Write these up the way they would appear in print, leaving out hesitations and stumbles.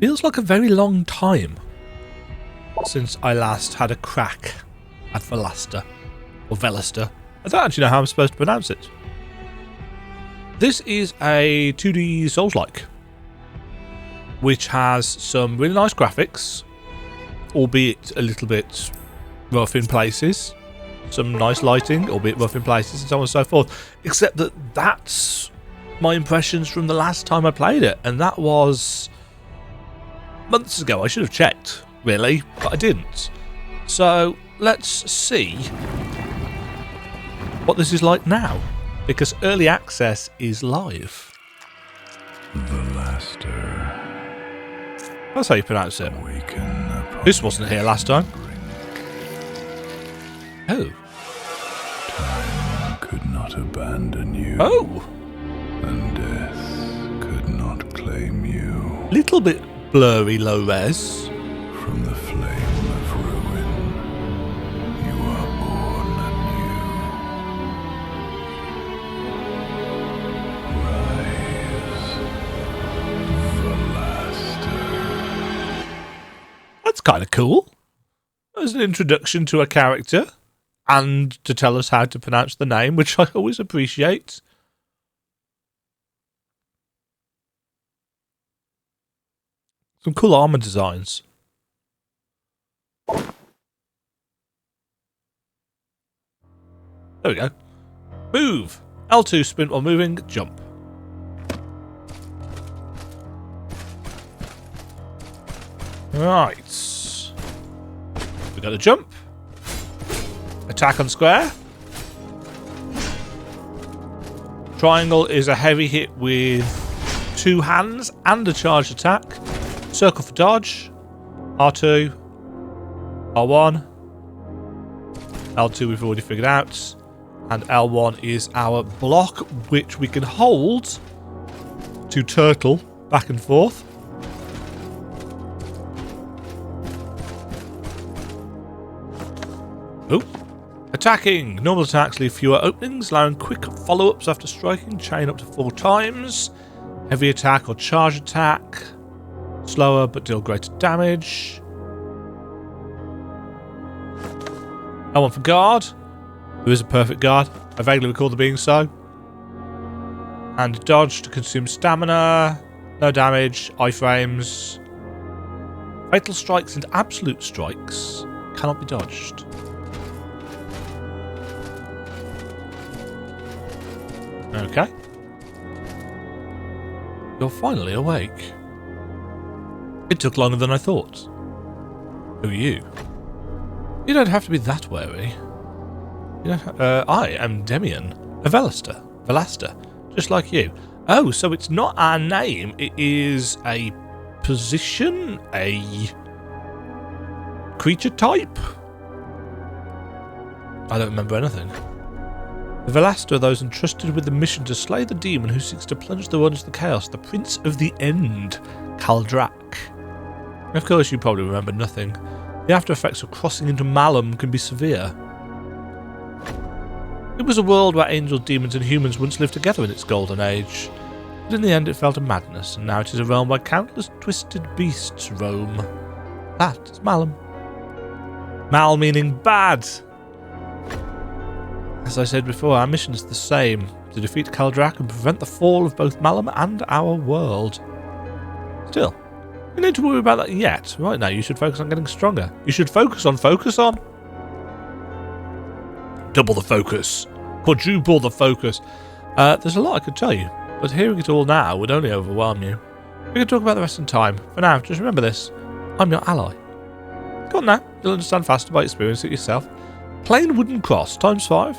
Feels like a very long time since I last had a crack at Velaster. Or Velaster. I don't actually know how I'm supposed to pronounce it. This is a 2D Souls-like, which has some really nice graphics, albeit a little bit rough in places. Some nice lighting, albeit rough in places, and so on and so forth. Except that that's my impressions from the last time I played it, and that was months ago. I should have checked, really, but I didn't. So let's see what this is like now, because early access is live. Velaster. That's how you pronounce it. This wasn't here last time. Oh. Time could not abandon you. Oh. And death could not claim you. Little bit blurry low res. From the flame of ruin, you are born anew. Rise, Velaster. That's kind of cool. As an introduction to a character, and to tell us how to pronounce the name, which I always appreciate. Some cool armor designs. There we go. Move. L2 sprint while moving. Jump. Right. We got a jump. Attack on square. Triangle is a heavy hit with 2 hands and a charged attack. Circle for dodge. R2. R1. L2 we've already figured out. And L1 is our block, which we can hold to turtle back and forth. Oh. Attacking. Normal attacks leave fewer openings, allowing quick follow-ups after striking. Chain up to 4 times. Heavy attack or charge attack. Slower but deal greater damage. L1 for guard. There is a perfect guard. I vaguely recall there being so. And dodge to consume stamina. No damage. Iframes. Fatal strikes and absolute strikes cannot be dodged. Okay. You're finally awake. It took longer than I thought. Who are you? You don't have to be that wary. You don't I am Demian, a Velaster, just like you. Oh, so it's not our name, it is a position, a creature type? I don't remember anything. The Velaster are those entrusted with the mission to slay the demon who seeks to plunge the world into the chaos, the Prince of the End, Kaldrak. Of course, you probably remember nothing. The after effects of crossing into Malum can be severe. It was a world where angels, demons and humans once lived together in its golden age. But in the end it fell to madness, and now it is a realm where countless twisted beasts roam. That is Malum. Mal meaning bad. As I said before, our mission is the same, to defeat Kaldrak and prevent the fall of both Malum and our world. Still, you don't need to worry about that yet. Right now, you should focus on getting stronger. You should focus on. Double the focus. Quadruple the focus. There's a lot I could tell you, but hearing it all now would only overwhelm you. We can talk about the rest in time. For now, just remember this. I'm your ally. Go on now. You'll understand faster by experiencing it yourself. Plain wooden cross, times 5.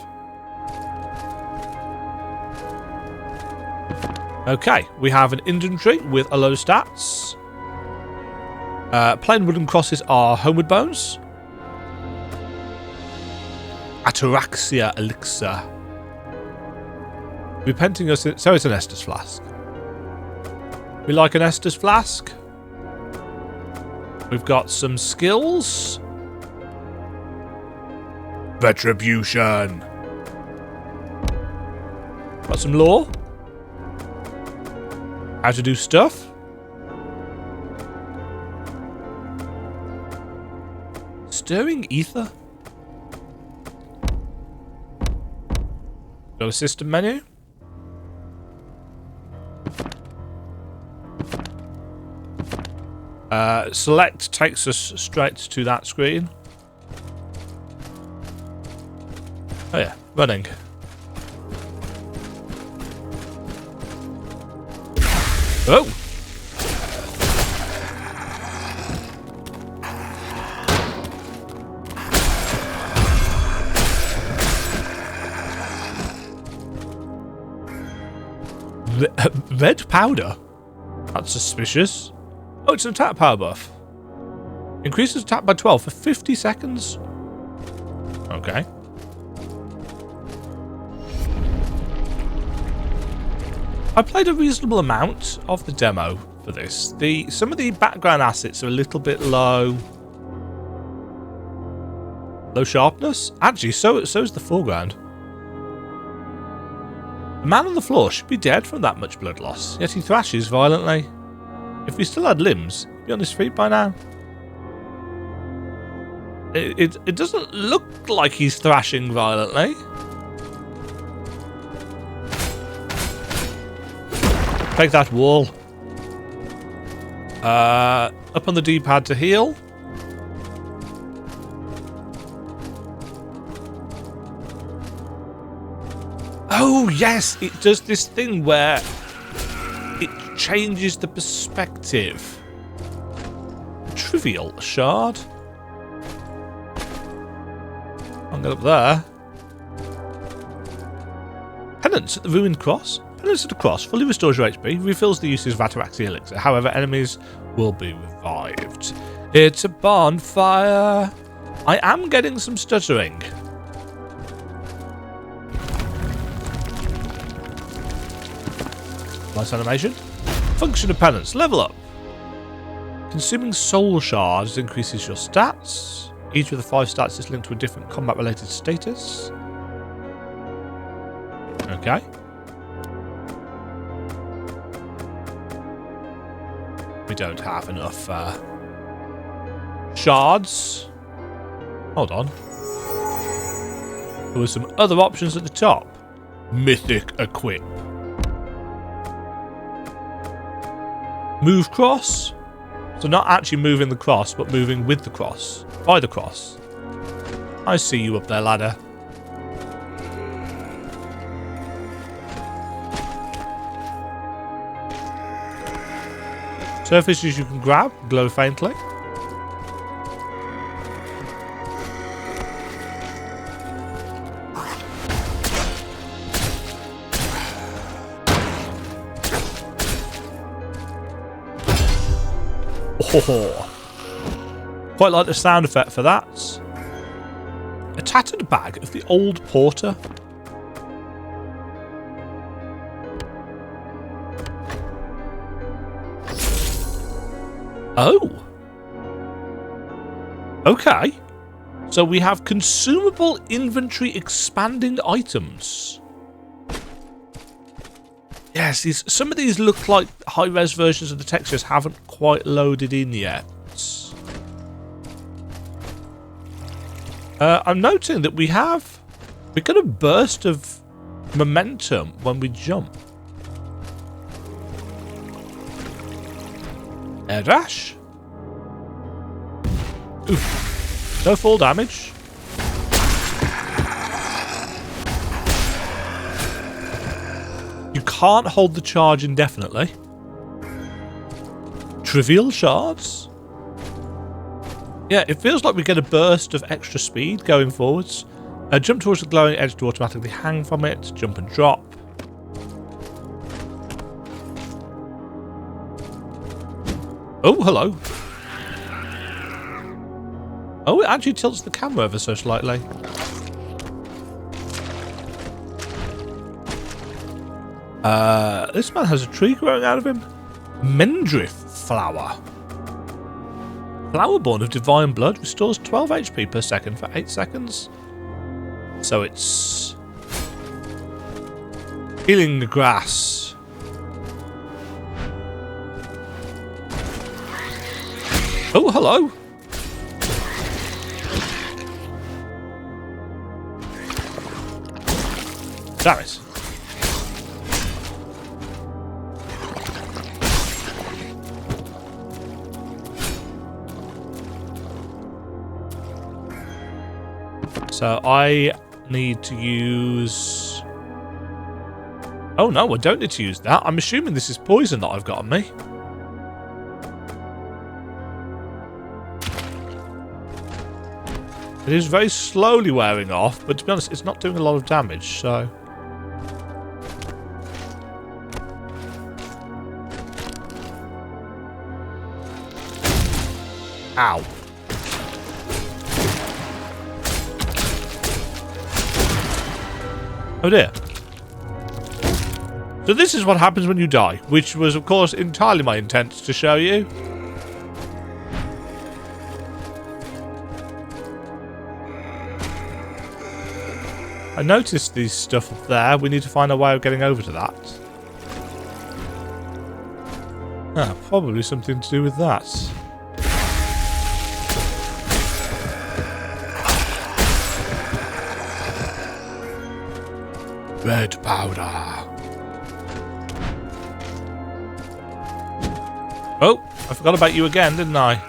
Okay, we have an inventory with a load of stats. Plain wooden crosses are homeward bones. Ataraxia elixir. Repenting us, so it's an Estus flask. We like an Estus flask. We've got some skills. Retribution. Got some lore. How to do stuff. Stirring ether. Go to system menu. Select takes us straight to that screen. Oh yeah, running. Oh! Red powder? That's suspicious. Oh, it's an attack power buff. Increases attack by 12 for 50 seconds. Okay. I played a reasonable amount of the demo for this. Some of the background assets are a little bit low. Low sharpness? Actually, so is the foreground. The man on the floor should be dead from that much blood loss, yet he thrashes violently. If he still had limbs, he'd be on his feet by now. It doesn't look like he's thrashing violently. Take that, wall. Up on the D-pad to heal. Oh, yes, it does this thing where it changes the perspective. Trivial shard. I'll get up there. Penance at the ruined cross. Penance at the cross fully restores your HP, refills the uses of Ataraxia elixir. However, enemies will be revived. It's a bonfire. I am getting some stuttering. Nice animation. Function of penance. Level up. Consuming soul shards increases your stats. Each with the 5 stats is linked to a different combat-related status. Okay. We don't have enough shards. Hold on. There were some other options at the top. Mythic equip. Move cross. So not actually moving the cross, but moving with the cross. By the cross. I see you up there, ladder. Surfaces you can grab, glow faintly. Oh, quite like the sound effect for that. A tattered bag of the old porter. Oh. Okay. So we have consumable inventory expanding items. Yes, some of these look like high-res versions of the textures haven't quite loaded in yet. I'm noting that we get a burst of momentum when we jump. Air dash. Oof. No fall damage. You can't hold the charge indefinitely. Trivial shards. Yeah, it feels like we get a burst of extra speed going forwards. Jump towards the glowing edge to automatically hang from it. Jump and drop. Oh, hello. Oh, it actually tilts the camera ever so slightly. This man has a tree growing out of him. Mendriff flower. Flower born of divine blood restores 12 HP per second for 8 seconds. So it's healing the grass. Oh, hello. Damn it. So I need to use... Oh no, I don't need to use that. I'm assuming this is poison that I've got on me. It is very slowly wearing off, but to be honest, it's not doing a lot of damage, so... Ow. Oh dear. So this is what happens when you die, which was of course entirely my intent to show you. I noticed these stuff up there. We need to find a way of getting over to that. Ah, probably something to do with that. Red powder. Oh, I forgot about you again, didn't I?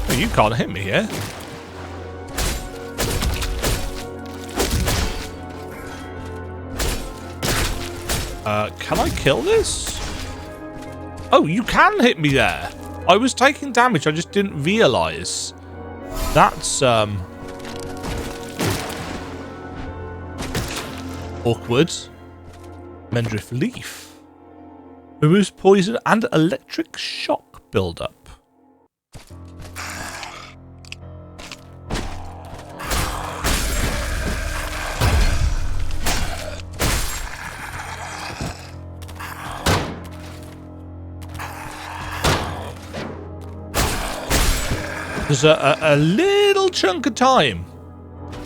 Oh, you can't hit me here. Can I kill this? Oh, you can hit me there. I was taking damage, I just didn't realise. That's, awkward. Mendriff leaf. Removes poison and electric shock build-up. There's a little chunk of time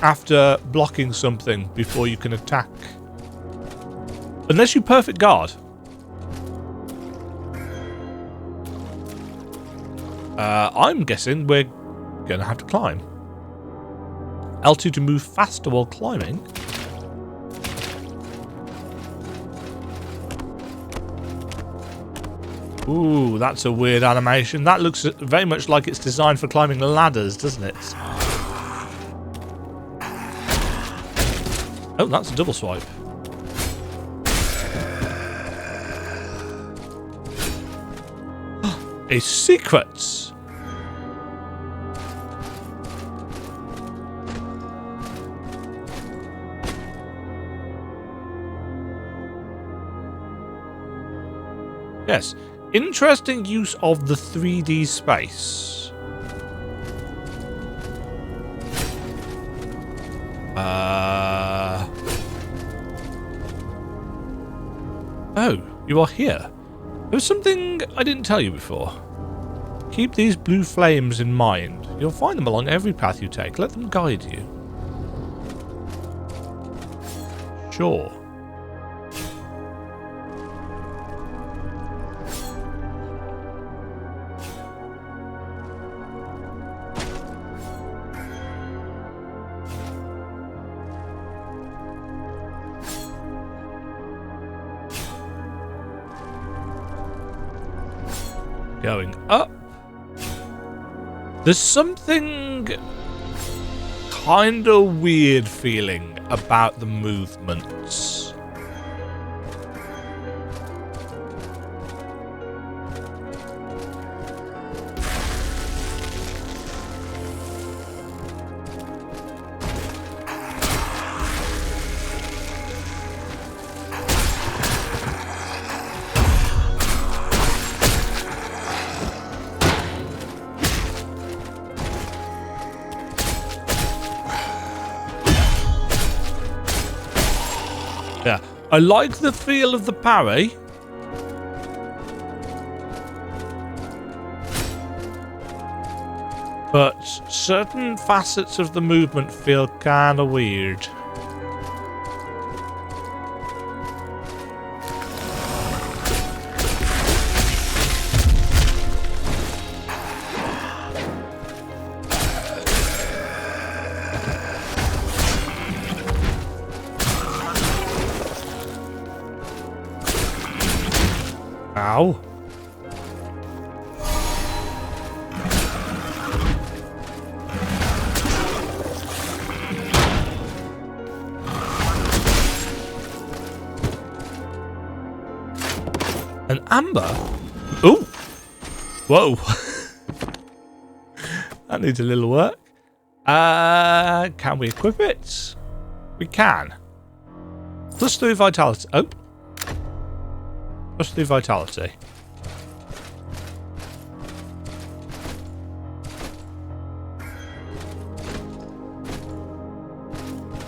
after blocking something before you can attack. Unless you perfect guard. I'm guessing we're going to have to climb. L2 to move faster while climbing. Ooh, that's a weird animation. That looks very much like it's designed for climbing ladders, doesn't it? Oh, that's a double swipe. A secret! Yes. Interesting use of the 3D space. Oh, you are here. There's something I didn't tell you before. Keep these blue flames in mind. You'll find them along every path you take. Let them guide you. Sure. Going up. There's something kind of weird feeling about the movements. Yeah, I like the feel of the parry. But certain facets of the movement feel kind of weird. Ow. An amber? Ooh! Whoa! That needs a little work. Can we equip it? We can. +3 vitality. Oh. +3 vitality.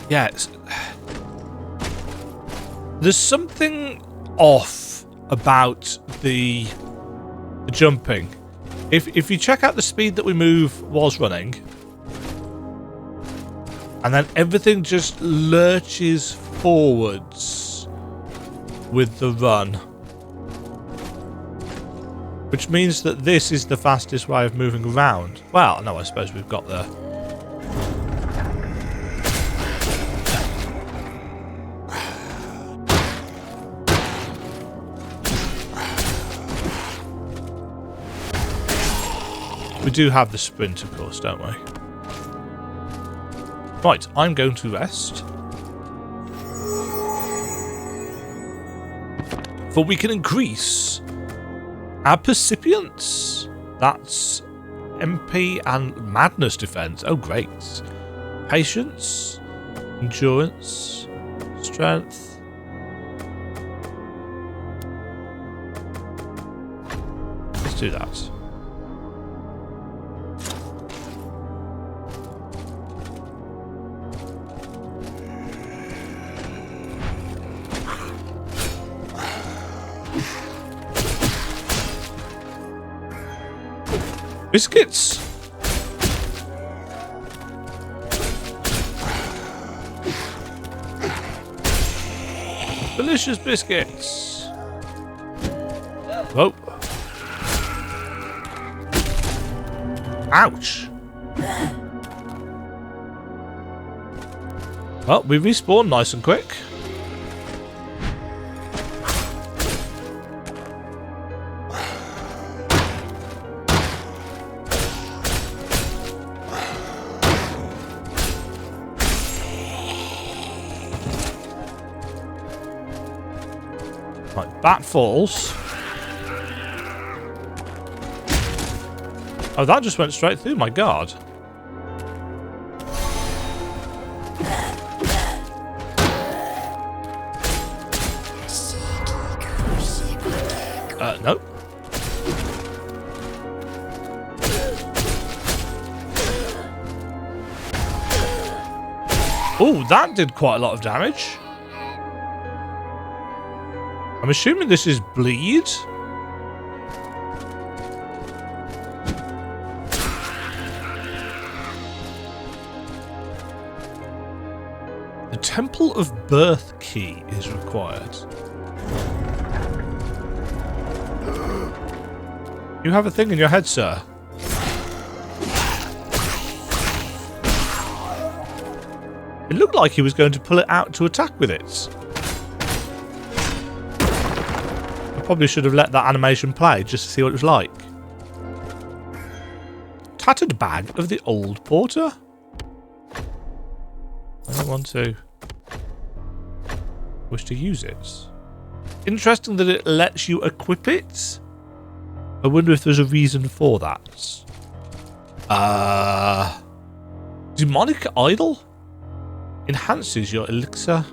Yes. There's something off about the jumping. If you check out the speed that we move whilst running, and then everything just lurches forwards with the run, which means that this is the fastest way of moving around. Well, no, I suppose we've got the... We do have the sprint, of course, don't we? Right, I'm going to rest. For we can increase our percipience. That's MP and madness defense. Oh, great. Patience, endurance, strength. Let's do that. Biscuits! Delicious biscuits! Whoa. Ouch! Well, we respawn nice and quick. That falls. Oh, that just went straight through my guard. Nope. Oh, that did quite a lot of damage. I'm assuming this is bleed. The Temple of Birth key is required. You have a thing in your head, sir. It looked like he was going to pull it out to attack with it. Probably should have let that animation play just to see what it was like. Tattered bag of the old porter. I don't want to wish to use it. Interesting that it lets you equip it. I wonder if there's a reason for that. Demonic idol enhances your elixir.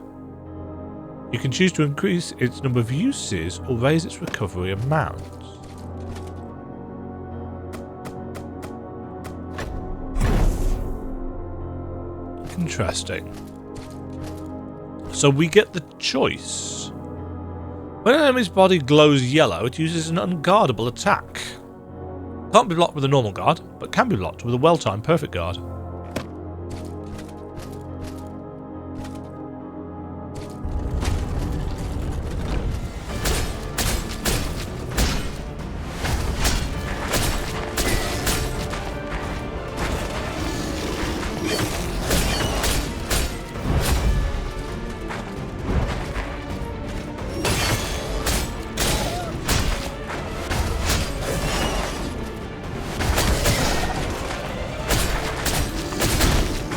You can choose to increase its number of uses or raise its recovery amount. Interesting. So we get the choice. When an enemy's body glows yellow, it uses an unguardable attack. Can't be blocked with a normal guard, but can be blocked with a well-timed perfect guard.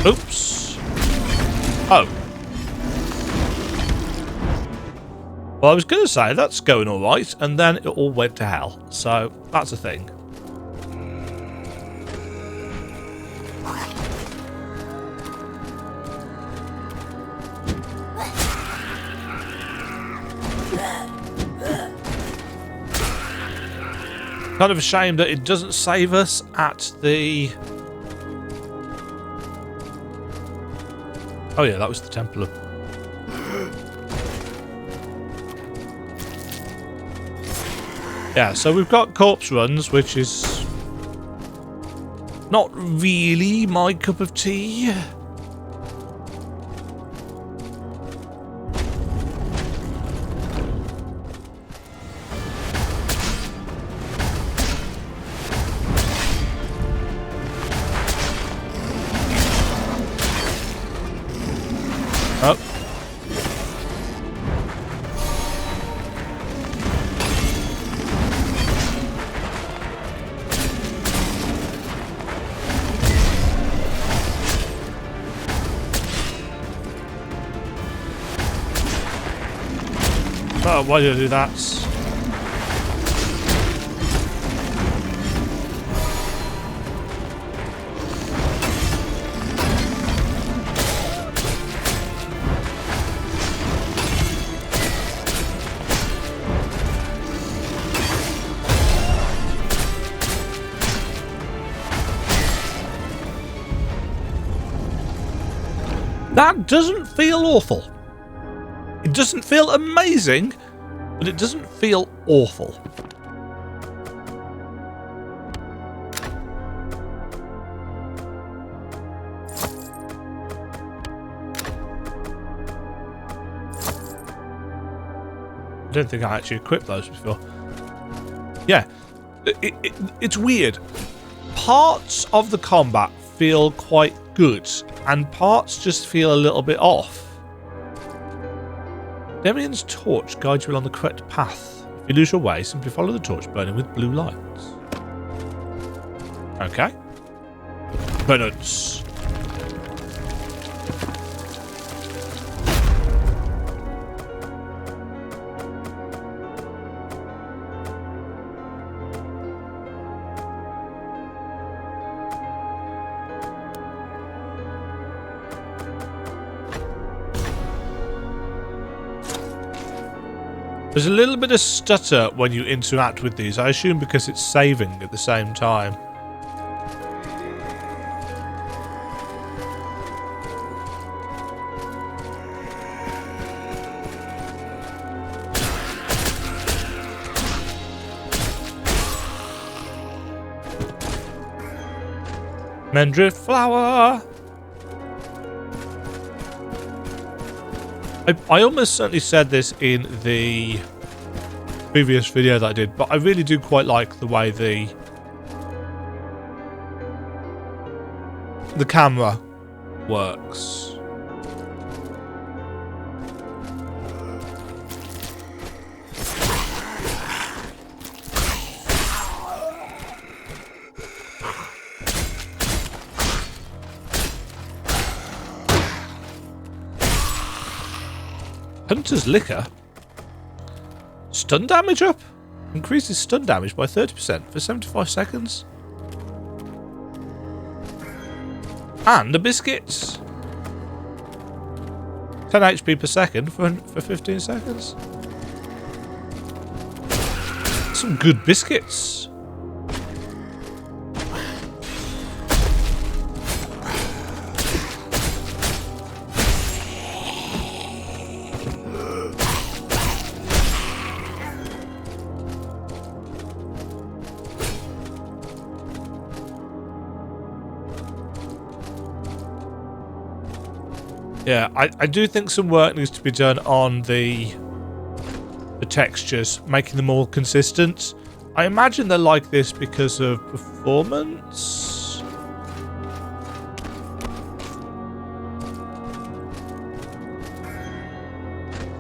Oops. Oh. Well, I was going to say that's going all right, and then it all went to hell. So that's a thing. Kind of a shame that it doesn't save us at the... Oh yeah, that was the Templar. Yeah, so we've got corpse runs, which is not really my cup of tea. Oh. Oh, why did I do that? That doesn't feel awful. It doesn't feel amazing, but it doesn't feel awful. I don't think I actually equipped those before. Yeah, it's weird. Parts of the combat feel quite good, and parts just feel a little bit off. Demian's torch guides you along the correct path. If you lose your way, simply follow the torch burning with blue lights. Okay. Penance. There's a little bit of stutter when you interact with these, I assume because it's saving at the same time. Mendrift flower! I almost certainly said this in the previous video that I did, but I really do quite like the way the camera works. Hunter's Liquor. Stun damage up. Increases stun damage by 30% for 75 seconds. And the biscuits. 10 HP per second for 15 seconds. Some good biscuits. Yeah, I do think some work needs to be done on the textures, making them more consistent. I imagine they're like this because of performance.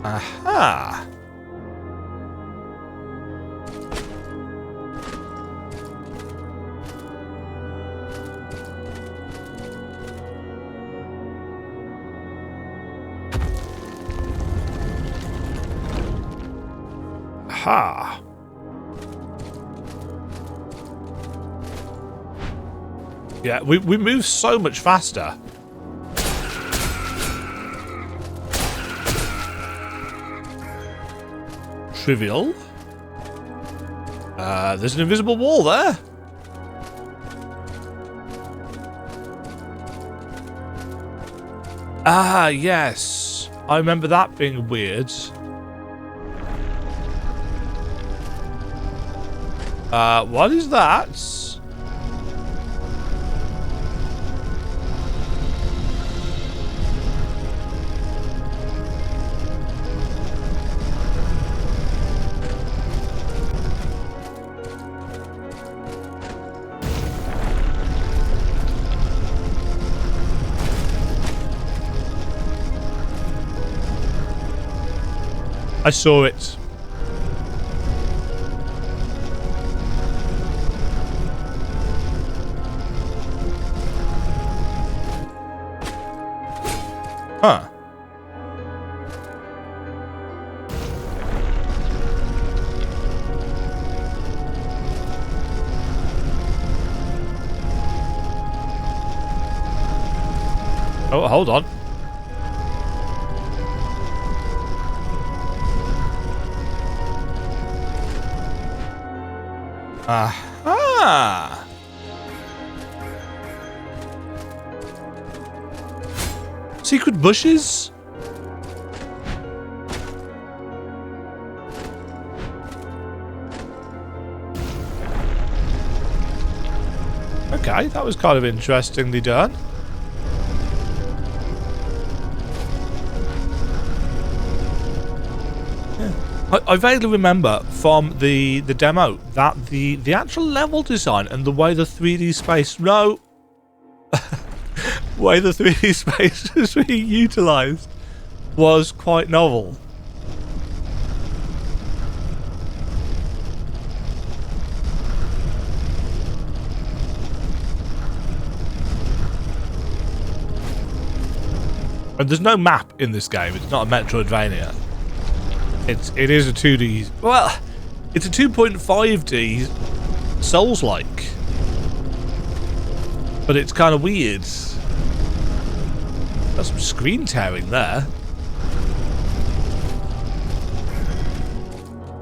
Aha! Aha. Yeah, we move so much faster. Trivial. There's an invisible wall there. Ah, yes. I remember that being weird. What is that? I saw it. Huh. Oh, hold on. Aha! Secret bushes? Okay, that was kind of interestingly done. I vaguely remember from the demo that the actual level design and the way the 3D space way the 3D space was being utilised was quite novel. And there's no map in this game. It's not a Metroidvania. It is a 2D. Well, it's a 2.5D Souls-like, but it's kind of weird. Got some screen tearing there.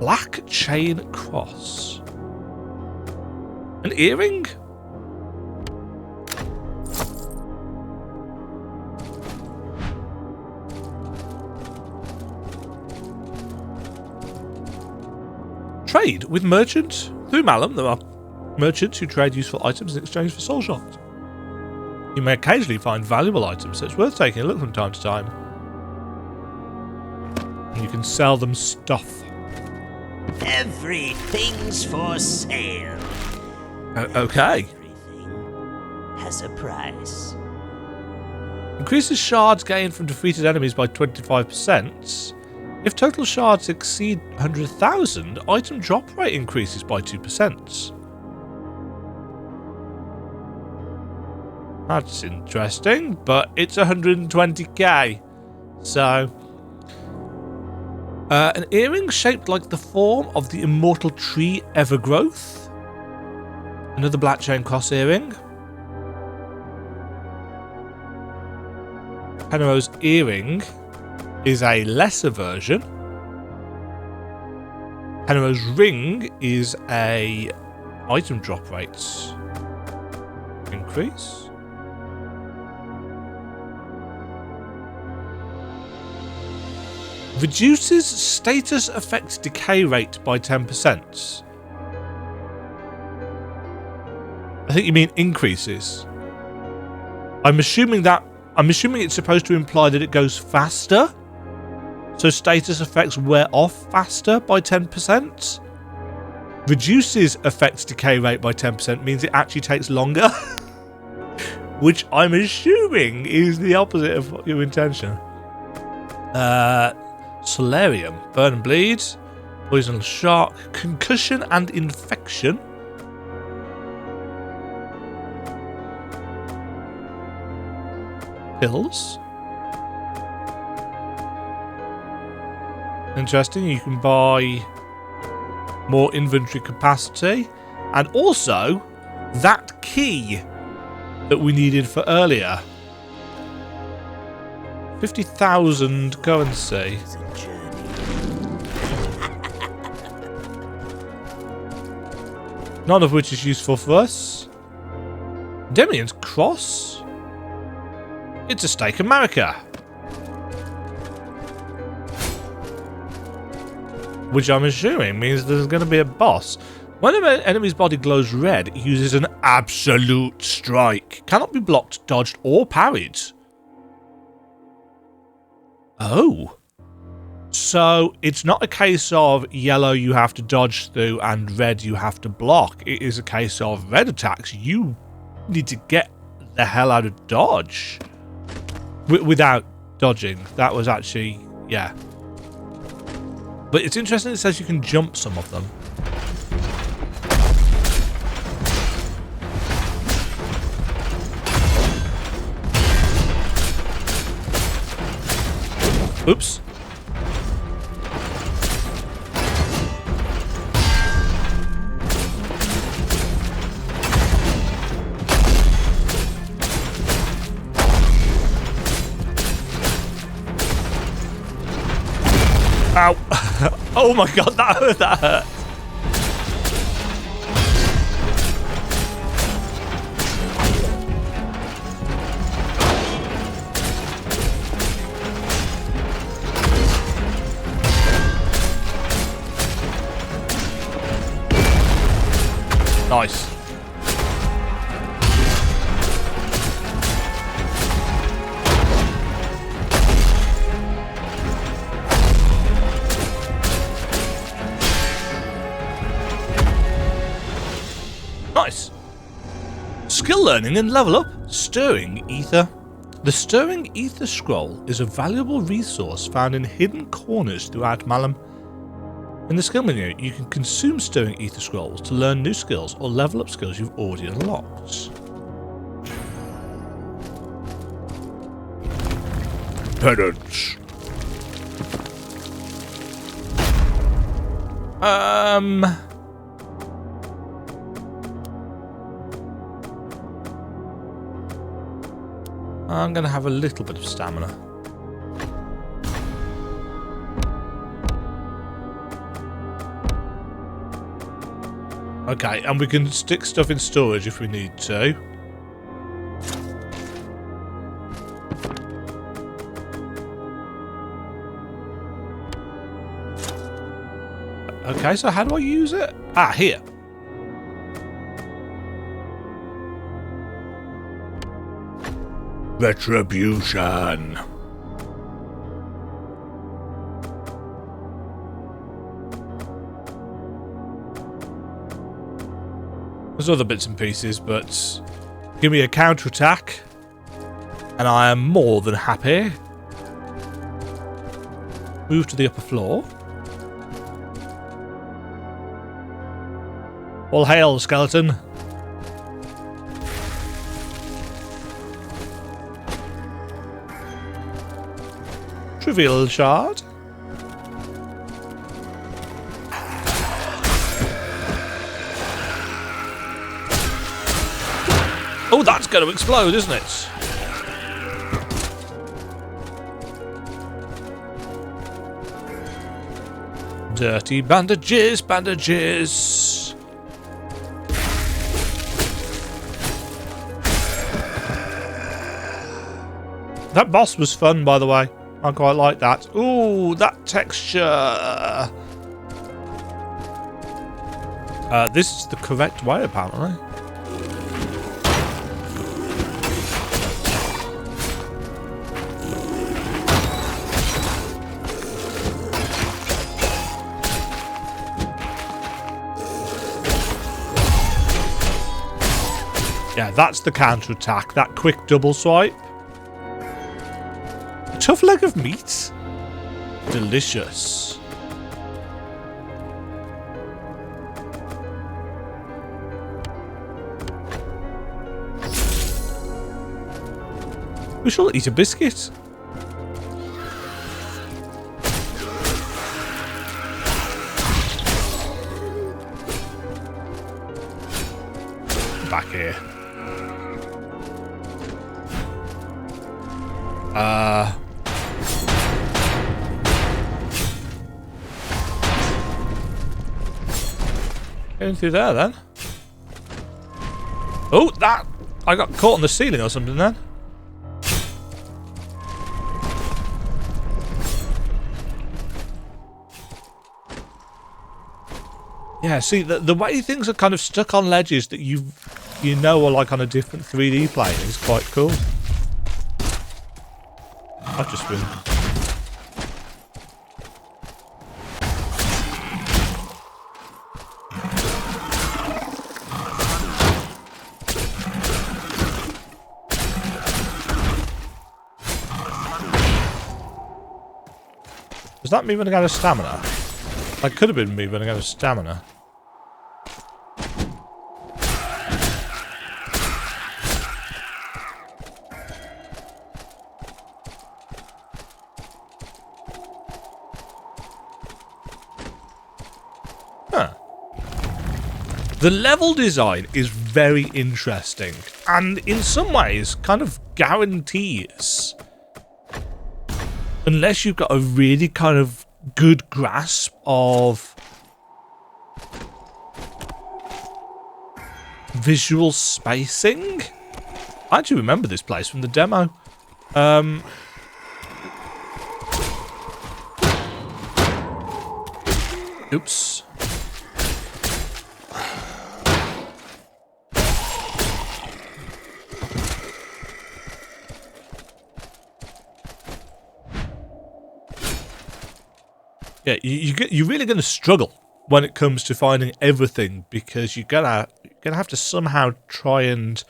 Black chain cross. An earring? Trade with merchants. Through Malum, there are merchants who trade useful items in exchange for soul shards. You may occasionally find valuable items, so it's worth taking a look from time to time. And you can sell them stuff. Everything's for sale. Okay. Everything has a price. Increases shards gained from defeated enemies by 25%. If total shards exceed 100,000, item drop rate increases by 2%. That's interesting, but it's 120k. So, an earring shaped like the form of the immortal tree Evergrowth. Another black chain cross earring. Penero's earring is a lesser version. Penero's ring is a item drop rates increase. Reduces status effect decay rate by 10%. I think you mean increases. I'm assuming it's supposed to imply that it goes faster. So status effects wear off faster by 10%. Reduces effects decay rate by 10% means it actually takes longer. Which I'm assuming is the opposite of your intention. Solarium. Burn and bleed. Poisonous shark. Concussion and infection. Pills. Interesting. You can buy more inventory capacity, and also that key that we needed for earlier. 50,000 currency. It's a journey. None of which is useful for us. Demian's Cross? It's a stake America. Which I'm assuming means there's going to be a boss. When an enemy's body glows red, it uses an absolute strike. Cannot be blocked, dodged, or parried. Oh. So it's not a case of yellow you have to dodge through and red you have to block. It is a case of red attacks you need to get the hell out of dodge. Without dodging. That was actually, yeah. But it's interesting it says you can jump some of them. Oops. Ow. Oh my god, that hurt, that hurt. Nice. Nice. Skill learning and level up. Stirring Ether. The Stirring Ether Scroll is a valuable resource found in hidden corners throughout Malum. In the skill menu, you can consume Stirring Ether Scrolls to learn new skills or level up skills you've already unlocked. Penance. I'm going to have a little bit of stamina. Okay, and we can stick stuff in storage if we need to. Okay, so how do I use it? Ah, here. Retribution. There's other bits and pieces, but give me a counterattack, and I am more than happy. Move to the upper floor. All hail, skeleton. Trivial shard. Oh, that's going to explode, isn't it? Dirty bandages, bandages. That boss was fun, by the way. I quite like that. Ooh, that texture. This is the correct way, apparently. Yeah, that's the counter-attack. That quick double swipe. A tough leg of meat. Delicious. We shall eat a biscuit. back here. Getting through there then. Oh, that! I got caught on the ceiling or something then. Yeah, see, the way things are kind of stuck on ledges that you know are like on a different 3D plane is quite cool. I've just been... Was that me running out of stamina? That could have been me running out of stamina. Huh. The level design is very interesting, and in some ways kind of guarantees, unless you've got a really kind of good grasp of visual spacing. I actually remember this place from the demo. Oops. Yeah, you're really going to struggle when it comes to finding everything, because you're gonna have to somehow try and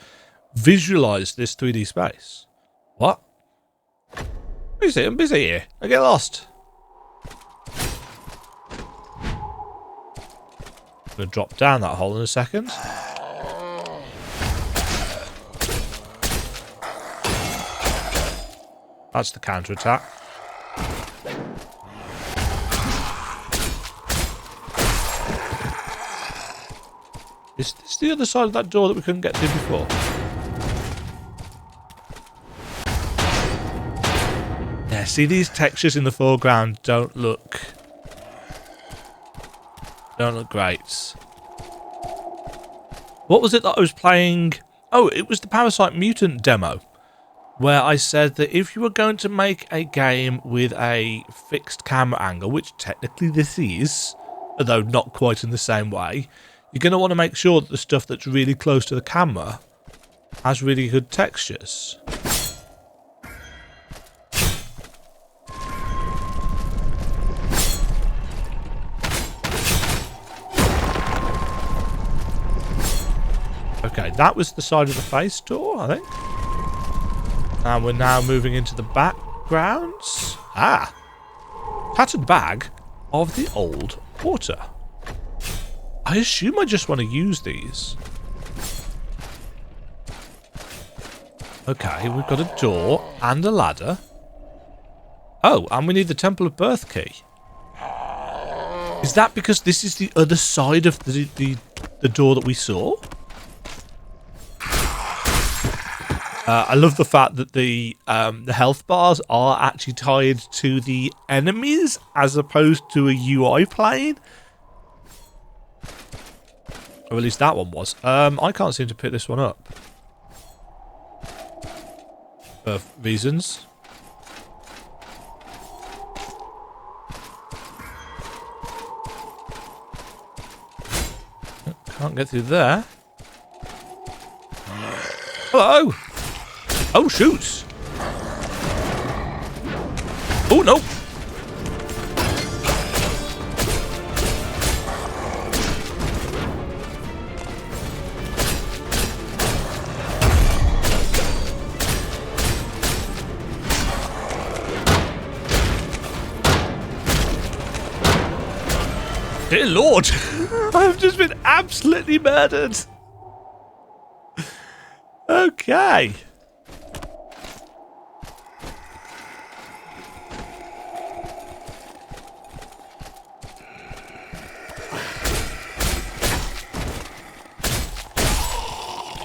visualize this 3D space. What? Busy, I'm busy here. I get lost. I'm gonna drop down that hole in a second. That's the counter-attack. Is this the other side of that door that we couldn't get to before? Yeah, see, these textures in the foreground don't look great. What was it that I was playing? Oh, it was the Parasite Mutant demo, where I said that if you were going to make a game with a fixed camera angle, which technically this is, although not quite in the same way, you're going to want to make sure that the stuff that's really close to the camera has really good textures. Okay, that was the side of the face door, I think. And we're now moving into the backgrounds. Ah! Tattered bag of the old porter. I assume I just want to use these. Okay, we've got a door and a ladder. Oh, and we need the Temple of Birth key. Is that because this is the other side of the door that we saw? I love the fact that the health bars are actually tied to the enemies as opposed to a UI plane. Or at least that one was. I can't seem to pick this one up. For reasons. Can't get through there. Hello! Oh, shoot! Oh, no! Dear Lord! I have just been absolutely murdered! Okay.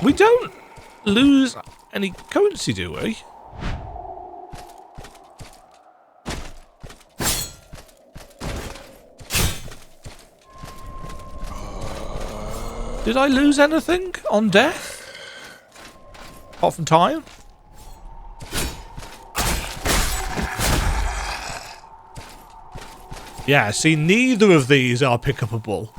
We don't lose any currency, do we? Did I lose anything on death? Apart from time? Yeah, see, neither of these are pick-upable.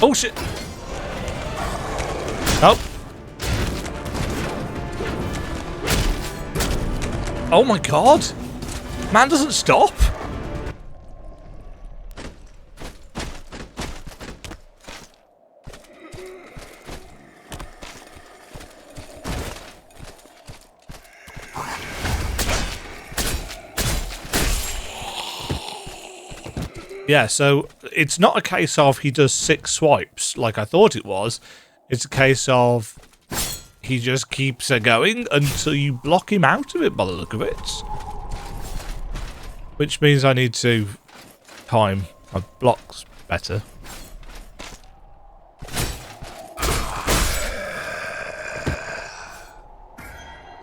Oh shit! Oh! Oh my god! Man doesn't stop! Yeah, so it's not a case of he does 6 swipes like I thought it was. It's a case of he just keeps going until you block him out of it by the look of it. Which means I need to time my blocks better.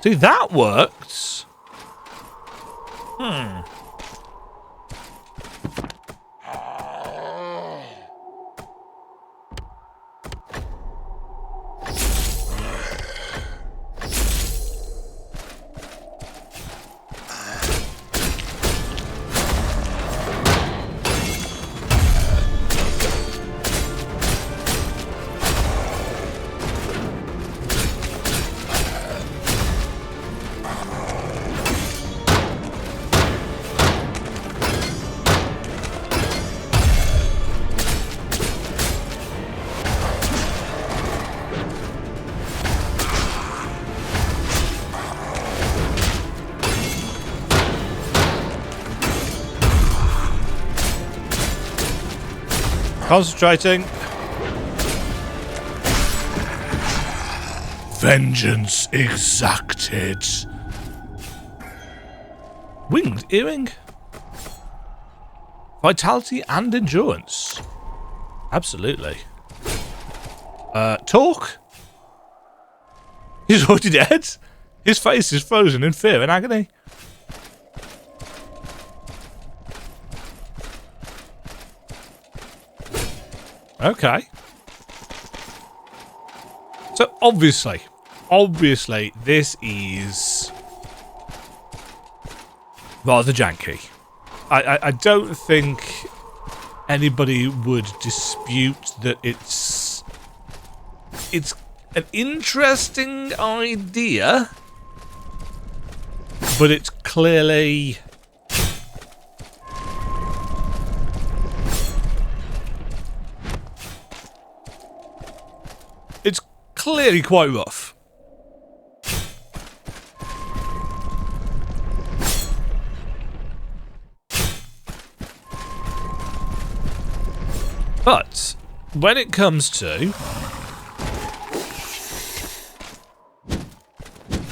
See, that worked. Concentrating. Vengeance exacted. Winged earring. Vitality and endurance. Absolutely. Talk. He's already dead. His face is frozen in fear and agony. Okay. So obviously, this is rather janky. I don't think anybody would dispute that it's an interesting idea, but it's clearly quite rough. But when it comes to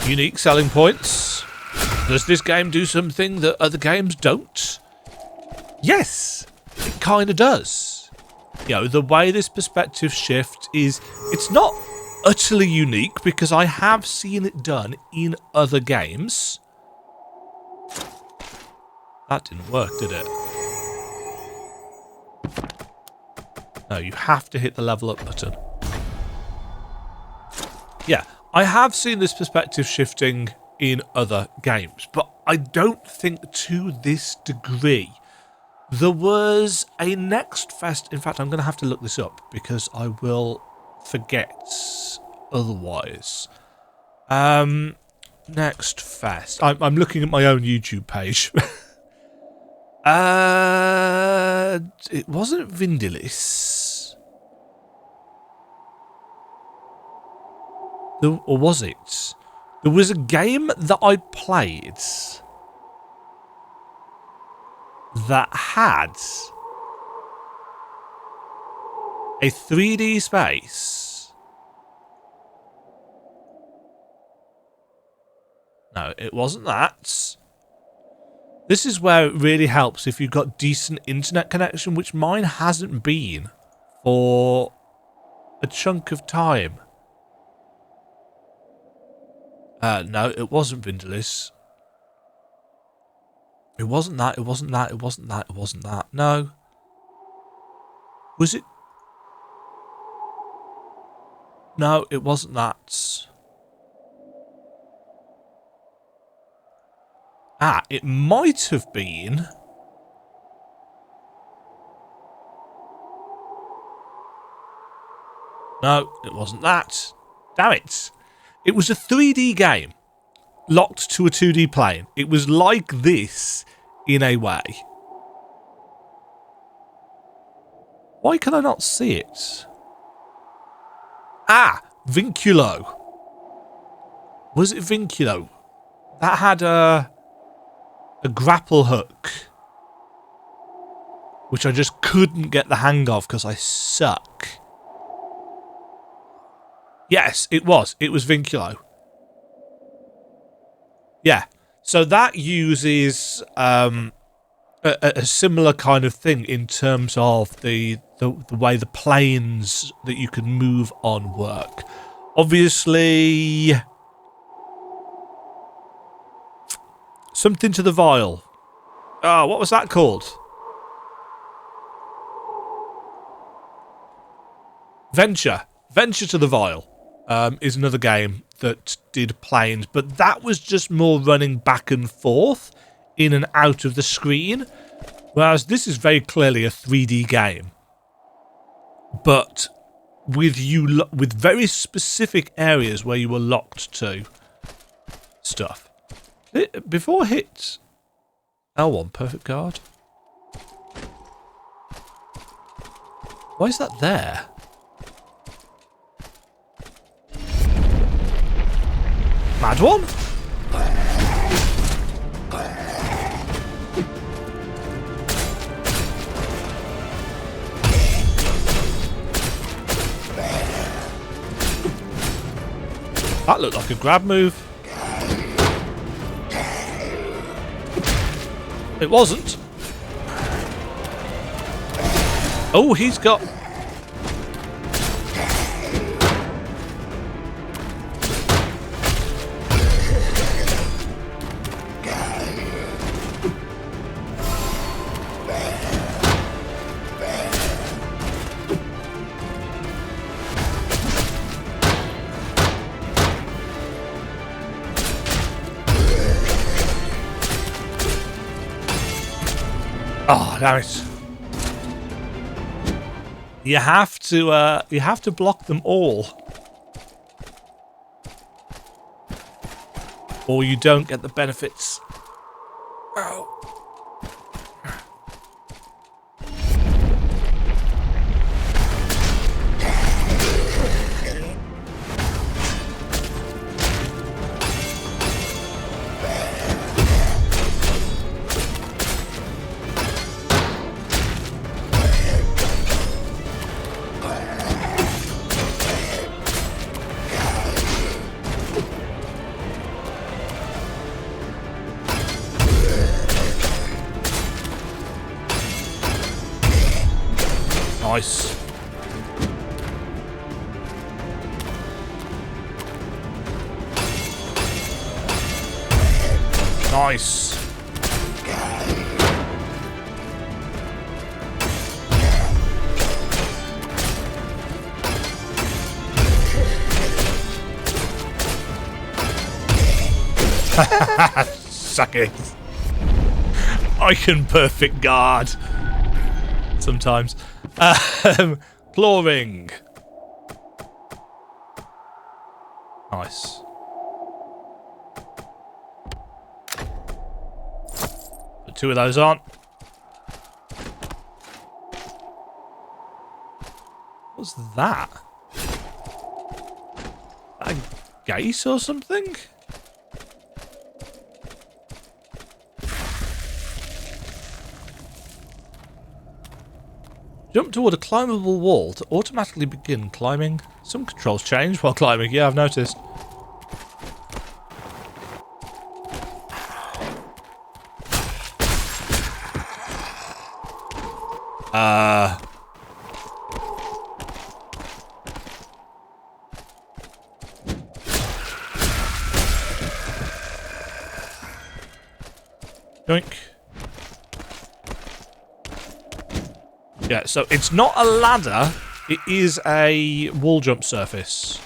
unique selling points, does this game do something that other games don't? Yes, it kind of does. You know, the way this perspective shift is, it's not utterly unique because I have seen it done in other games. That didn't work, did it? No, you have to hit the level up button. Yeah, I have seen this perspective shifting in other games, but I don't think to this degree. There was a Next Fest, in fact I'm going to have to look this up because I will forget otherwise. Next Fest. I'm looking at my own YouTube page. It wasn't Vindilis. Or was it? There was a game that I played that had a 3D space. No, it wasn't that. This is where it really helps if you've got decent internet connection, which mine hasn't been for a chunk of time. No, it wasn't Vindalis. It wasn't that, it wasn't that, it wasn't that, it wasn't that. No. Was it? No, it wasn't that. Ah, it might have been. No, it wasn't that. Damn it. It was a 3D game locked to a 2D plane. It was like this in a way. Why can I not see it? Ah, Vinculo. Was it Vinculo? That had a grapple hook, which I just couldn't get the hang of because I suck. Yes, it was. It was Vinculo. Yeah. So that uses a similar kind of thing in terms of the way the planes that you can move on work. Obviously, something to the vial. Oh, what was that called? Venture to the Vial is another game that did planes, but that was just more running back and forth in and out of the screen, whereas this is very clearly a 3D game, but with very specific areas where you were locked to stuff. Before hit L1, perfect guard. Why is that there? Mad one? That looked like a grab move. It wasn't. Oh, he's got... Oh, damn it. You have to block them all, or you don't get the benefits. Ow. Nice. Nice. Suck it. I can perfect guard. Sometimes. Clawing. Nice. Put two of those on. What's that? gate or something? Jump toward a climbable wall to automatically begin climbing. Some controls change while climbing. Yeah, I've noticed. Yoink. Yeah, so it's not a ladder, it is a wall jump surface.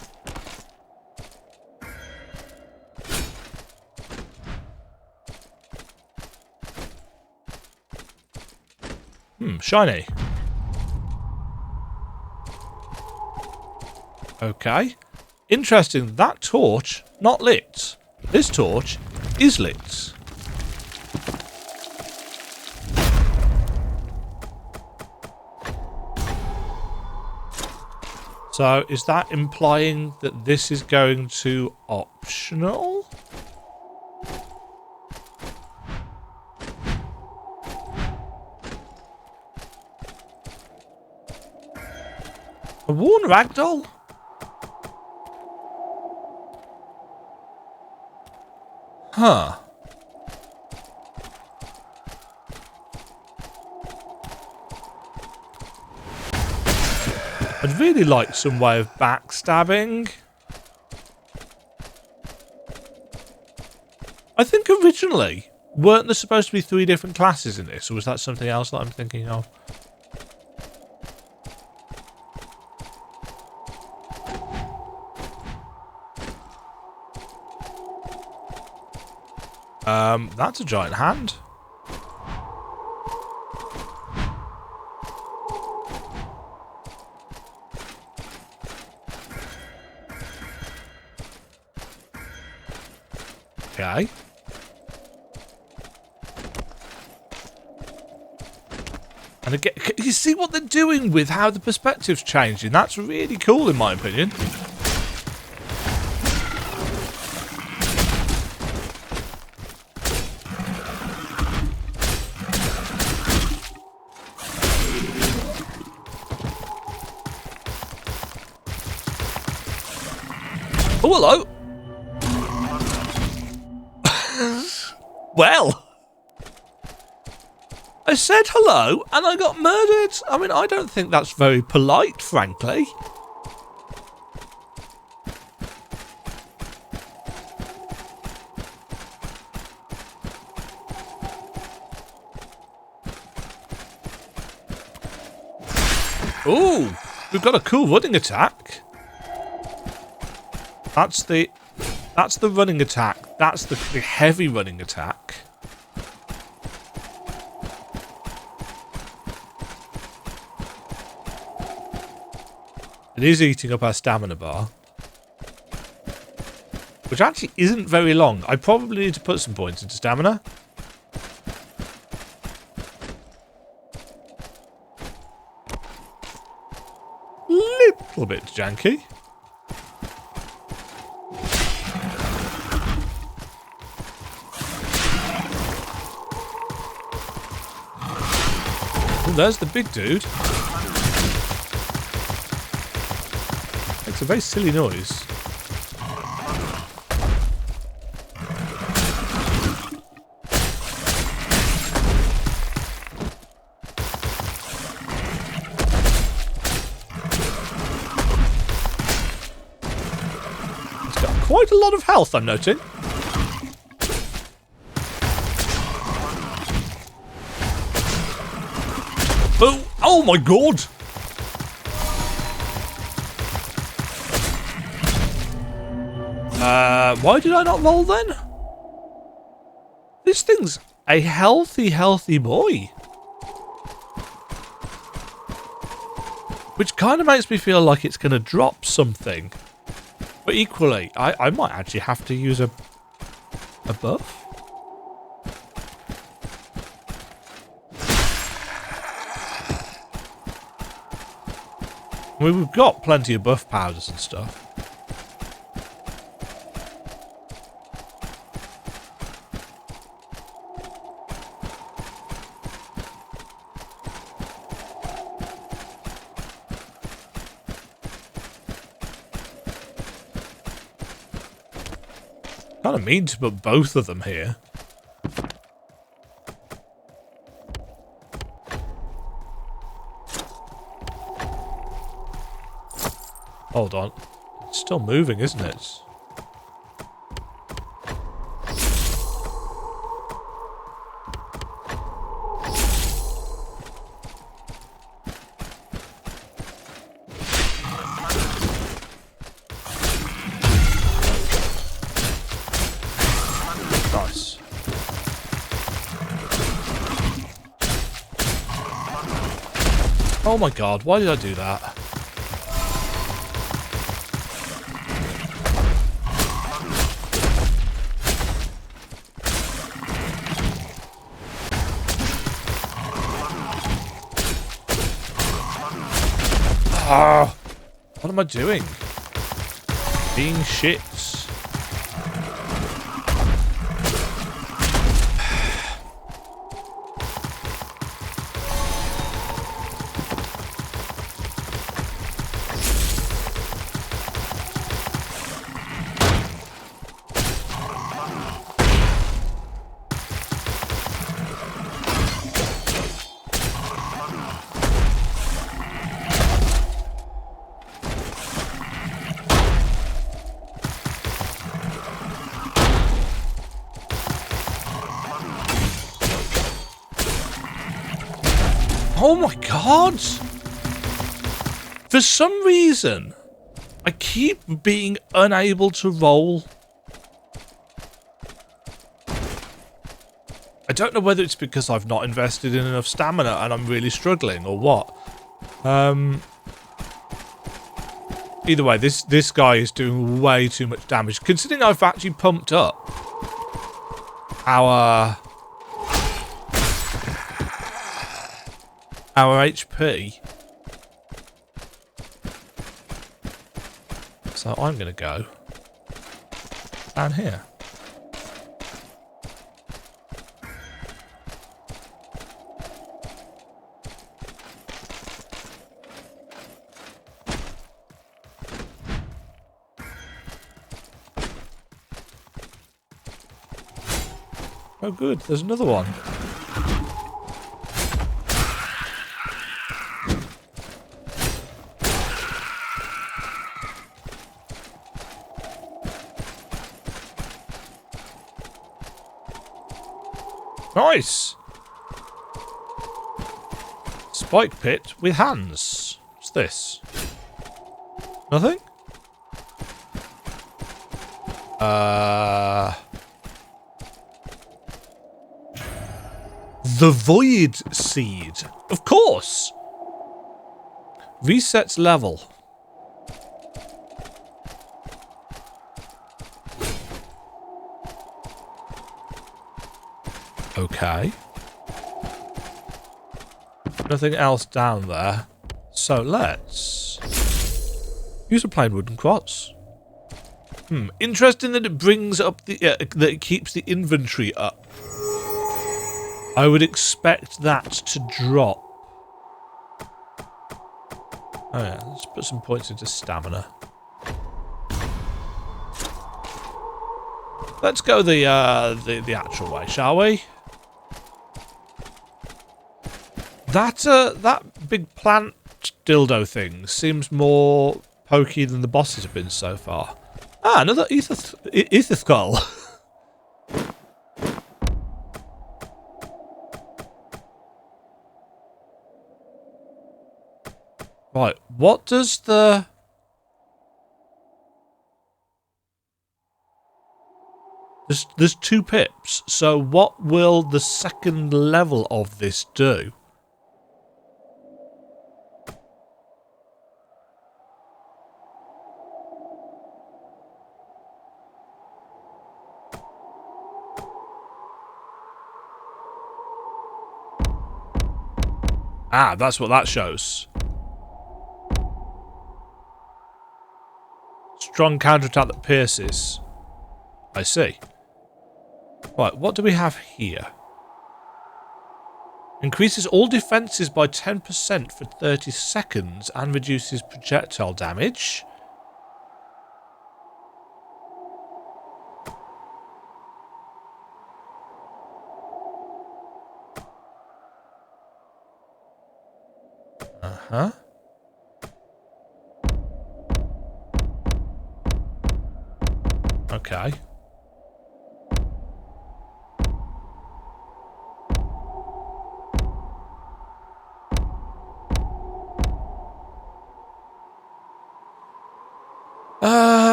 Shiny. Okay. Interesting, that torch, not lit. This torch is lit. So, is that implying that this is going to optional? A worn ragdoll? Huh. I'd really like some way of backstabbing. I think originally, weren't there supposed to be 3 different classes in this, or was that something else that I'm thinking of? That's a giant hand. Okay. And again, you see what they're doing with how the perspective's changing? That's really cool in my opinion. Oh, hello. Well, I said hello and I got murdered. I mean, I don't think that's very polite, frankly. Ooh, we've got a cool running attack. That's the running attack. That's the heavy running attack. It is eating up our stamina bar. Which actually isn't very long. I probably need to put some points into stamina. Little bit janky. Oh, there's the big dude. Makes a very silly noise. It's got quite a lot of health, I'm noting. Oh my god! Why did I not roll then? This thing's a healthy boy. Which kind of makes me feel like it's going to drop something. But equally, I might actually have to use a buff. I mean, we've got plenty of buff powders and stuff. Kind of mean to put both of them here. Hold on. It's still moving, isn't it? Nice. Oh my god, why did I do that? Ah, what am I doing? Being shits. Oh my god! For some reason, I keep being unable to roll. I don't know whether it's because I've not invested in enough stamina and I'm really struggling or what. Either way, this guy is doing way too much damage. Considering I've actually pumped up our HP. So I'm going to go down here. Oh good, there's another one. Nice! Spike pit with hands. What's this? Nothing? The Void Seed. Of course! Resets level. Okay. Nothing else down there. So let's use a plain wooden quartz. Interesting that it brings up the that it keeps the inventory up. I would expect that to drop. Oh yeah, let's put some points into stamina. Let's go the actual way, shall we? That big plant dildo thing seems more pokey than the bosses have been so far. Ah, another ether skull. Right, what does the... There's 2 pips, so what will the second level of this do? Ah, that's what that shows. Strong counterattack that pierces. I see. Right, what do we have here? Increases all defences by 10% for 30 seconds and reduces projectile damage. Huh? Okay.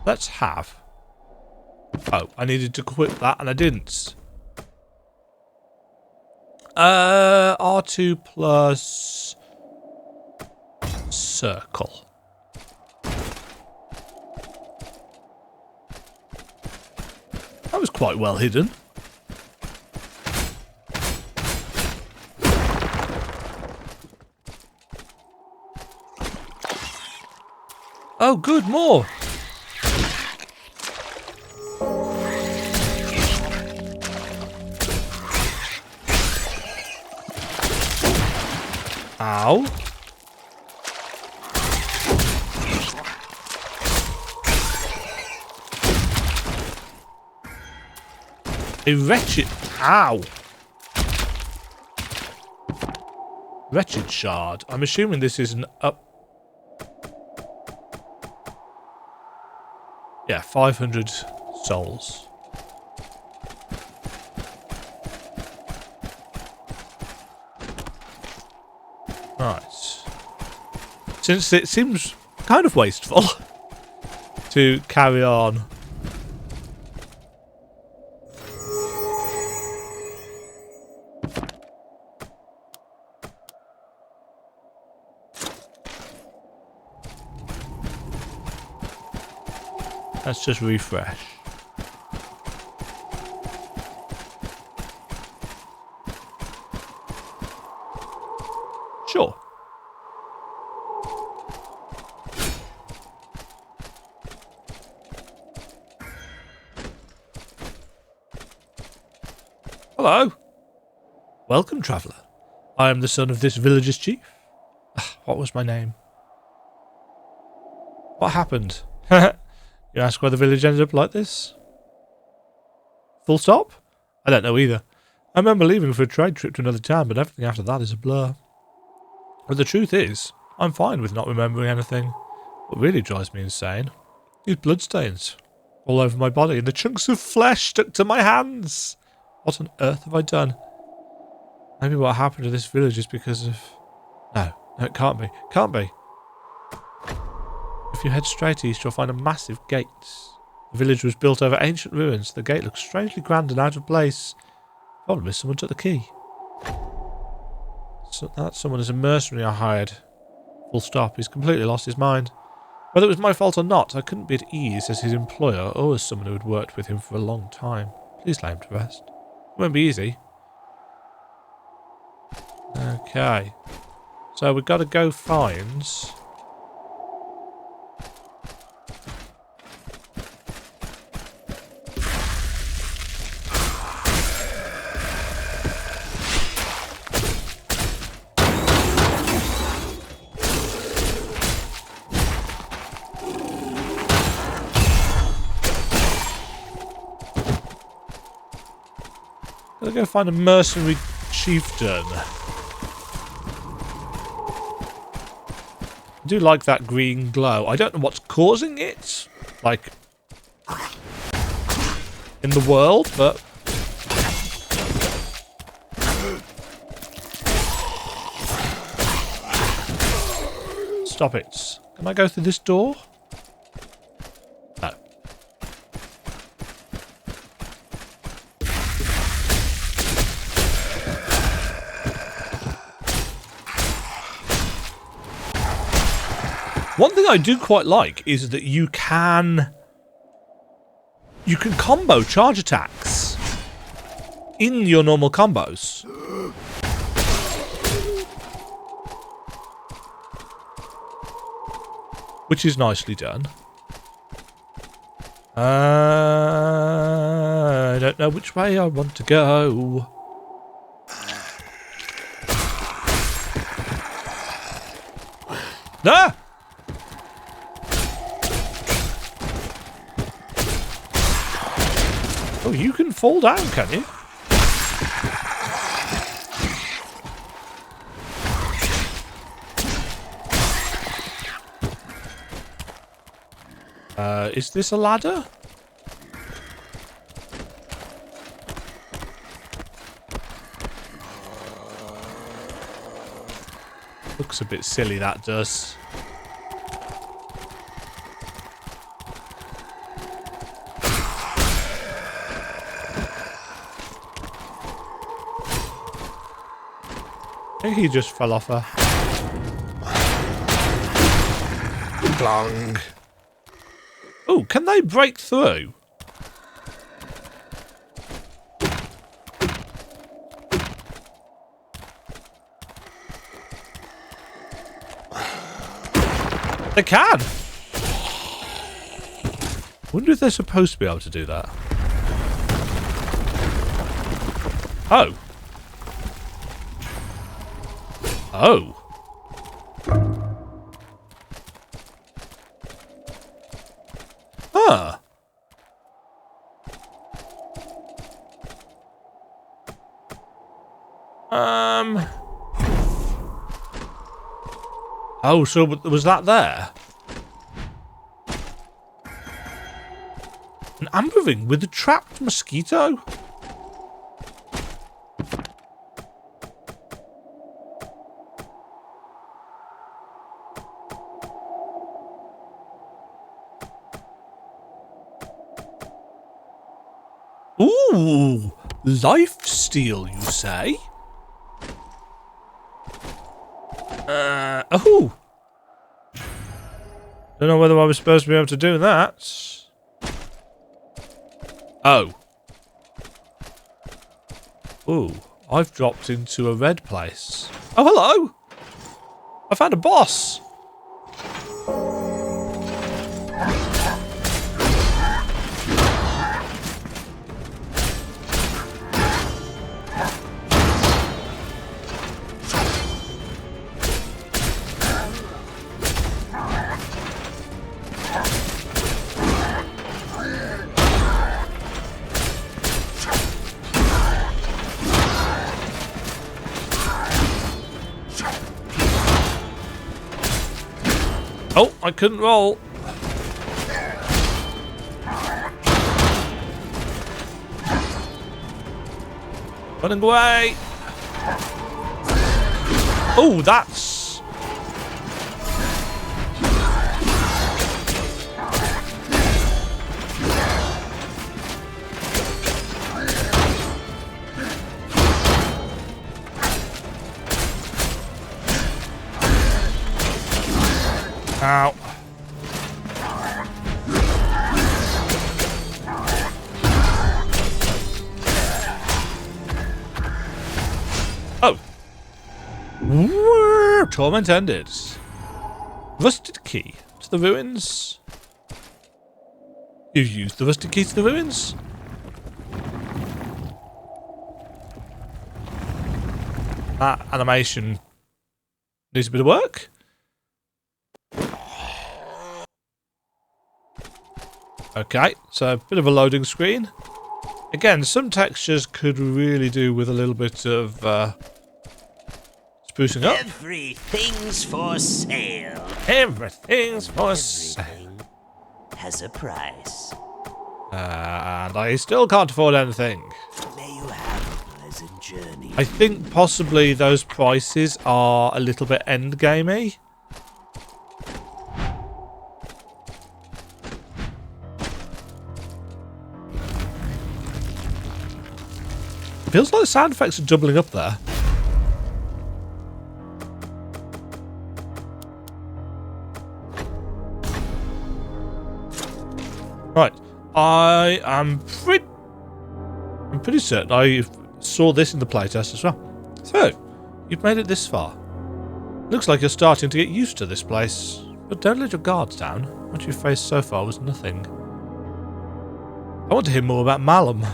Let's have. Oh, I needed to quit that and I didn't. R2 plus circle. That was quite well hidden. Oh, good, more. Ow. A wretched... Ow. Wretched shard. I'm assuming this is an up... Yeah, 500 souls. Right. Since it seems kind of wasteful to carry on. Let's just refresh. Sure. Hello. Welcome, traveller. I am the son of this village's chief. What was my name? What happened? You ask why the village ended up like this? Full stop? I don't know either. I remember leaving for a trade trip to another town, but everything after that is a blur. But the truth is, I'm fine with not remembering anything. What really drives me insane is bloodstains all over my body and the chunks of flesh stuck to my hands. What on earth have I done? Maybe what happened to this village is because of... No, it can't be. Can't be. If you head straight east, you'll find a massive gate. The village was built over ancient ruins. The gate looks strangely grand and out of place. Probably someone took the key. So that someone is a mercenary I hired. Full stop. He's completely lost his mind. Whether it was my fault or not, I couldn't be at ease as his employer or as someone who had worked with him for a long time. Please lay him to rest. It won't be easy. Okay. So we've got to go find... Gotta go find a mercenary chieftain. I do like that green glow. I don't know what's causing it, like, in the world, but... Stop it. Can I go through this door? No. One thing I do quite like is that you can combo charge attacks in your normal combos. Which is nicely done. I don't know which way I want to go. Ah! Oh, you can fall down, can you? Is this a ladder? Looks a bit silly, that does. I think he just fell off her. Glong. Oh, can they break through? They can! Wonder if they're supposed to be able to do that. Oh. Oh. Huh. Oh, so was that there? An amber ring with a trapped mosquito? Ooh, lifesteal, you say? Oh! Don't know whether I was supposed to be able to do that. Oh. Ooh, I've dropped into a red place. Oh, hello! I found a boss! Oh, I couldn't roll. Running away. Oh, that's... Ow. Oh. Torment ended. Rusted key to the ruins. You've used the rusted key to the ruins? That animation needs a bit of work. Okay, so a bit of a loading screen. Again, some textures could really do with a little bit of sprucing up. Everything's for sale. Everything's for sale. Everything has a price. And I still can't afford anything. May you have a pleasant journey. I think possibly those prices are a little bit endgamey. Feels like the sound effects are doubling up there. Right, I'm pretty certain I saw this in the playtest as well. So, you've made it this far. Looks like you're starting to get used to this place, but don't let your guards down. What you've faced so far was nothing. I want to hear more about Malum.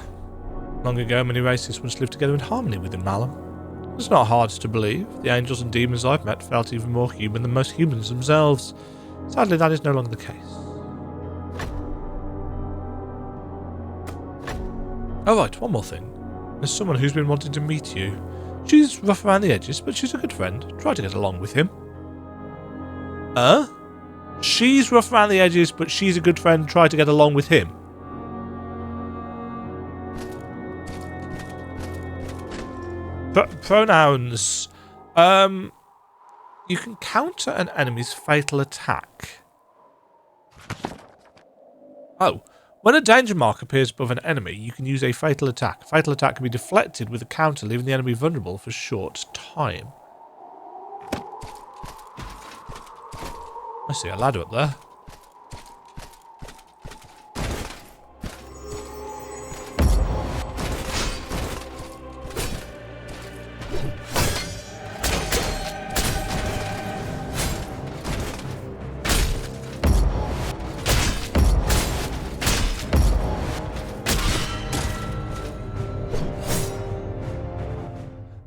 Long ago, many races once lived together in harmony within Malum. It's not hard to believe. The angels and demons I've met felt even more human than most humans themselves. Sadly, that is no longer the case. Oh right, one more thing. There's someone who's been wanting to meet you. She's rough around the edges, but she's a good friend. Try to get along with him. She's rough around the edges, but she's a good friend. Try to get along with him. Pronouns. You can counter an enemy's fatal attack. Oh. When a danger mark appears above an enemy, you can use a fatal attack. A fatal attack can be deflected with a counter, leaving the enemy vulnerable for a short time. I see a ladder up there.